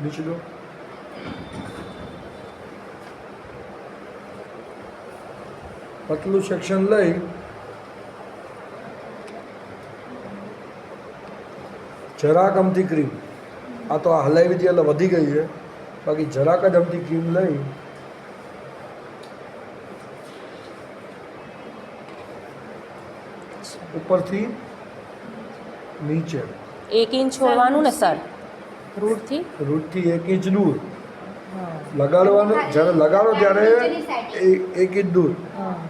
નીચે દો. પતલું સેક્શન લઈ જરાક અમથી ક્રીમ, આ તો આ હલાવી હતી એટલે વધી ગઈ છે, બાકી જરાક જ અમથી ક્રીમ લઈ ઉપરથી નીચે 1 ઇંચ છોડવાનું ને સર, રૂટથી 1 ઇંચ દૂર લગાડવાનું. જ્યારે લગાડો ત્યારે 1 ઇંચ દૂર,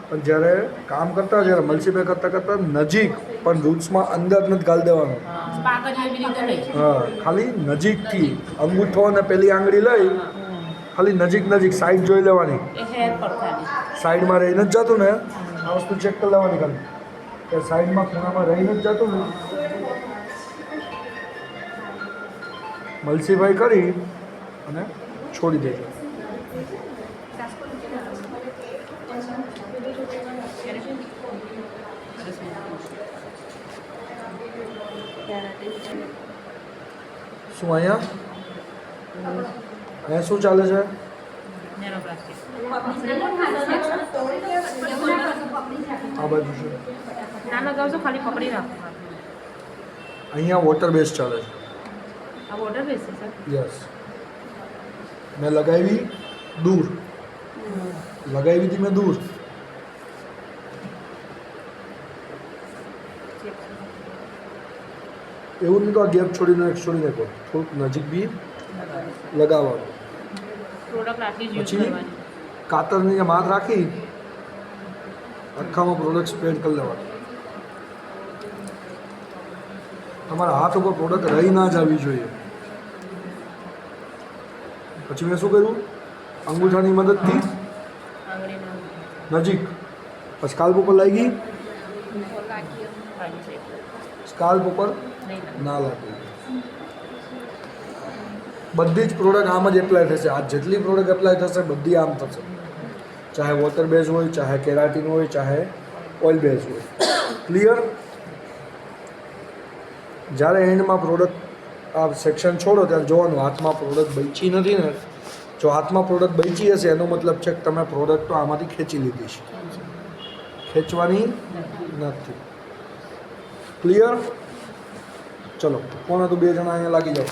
પણ જ્યારે કામ કરતા જ્યારે મલ્સીપે કરતા નજીક, પણ રૂટ્સમાં અંદર નથી ગાળી દેવાનું. હા, ખાલી નજીકથી અંગૂઠો અને પેલી આંગળી લઈ ખાલી નજીક સાઈડ જોઈ લેવાની. સાઈડમાં રહી નથી જતું ને, આ વસ્તુ ચેક કરી લેવાની ખાલી કે સાઈડમાં ખૂણામાં રહી નથી જતું ને. મલસીભાઈ કરી અને છોડી દેજો. શું અહીંયા શું ચાલે છે? આ બાજુ છે ખાલી પકડી રાખો. અહીંયા વોટર બેઝ ચાલે છે. આ વોટર બેઝ છે સર? યસ. મેં લગાવી દૂર, લગાવી હતી મેં દૂર. એવું નહીં તો આ ગેપ છોડી નાખો, થોડુંક નજીક બી લગાવવાનું. પછી કાતરની જેમ હાથ રાખી આખામાં પ્રોડક્ટ સ્પ્રેડ કરી લેવાનું. તમારા હાથ ઉપર પ્રોડક્ટ રહી ના જવી જોઈએ. પછી મેં શું કર્યું, અંગૂઠાની મદદથી નજીક, સ્કાલ્પ ઉપર લાગી, સ્કાલ્પ ઉપર ના લાગી. બધી જ પ્રોડક્ટ આમ જ એપ્લાય થશે. આ જેટલી પ્રોડક્ટ એપ્લાય થશે બધી આમ થશે, ચાહે વોટર બેઝ હોય, ચાહે કેરાટીન હોય, ચાહે ઓઇલ બેઝ હોય. ક્લિયર? જ્યારે એન્ડમાં પ્રોડક્ટ આ સેક્શન છોડો ત્યારે જોવાનું હાથમાં પ્રોડક્ટ બચી નથી ને. જો હાથમાં પ્રોડક્ટ બચી હશે એનો મતલબ છે કે તમે પ્રોડક્ટ તો આમાંથી ખેંચી લીધી છે, ખેંચવાની નથી. ક્લિયર? ચલો, કોણ હતું? 2 જણા અહીંયા લાગી જાઓ.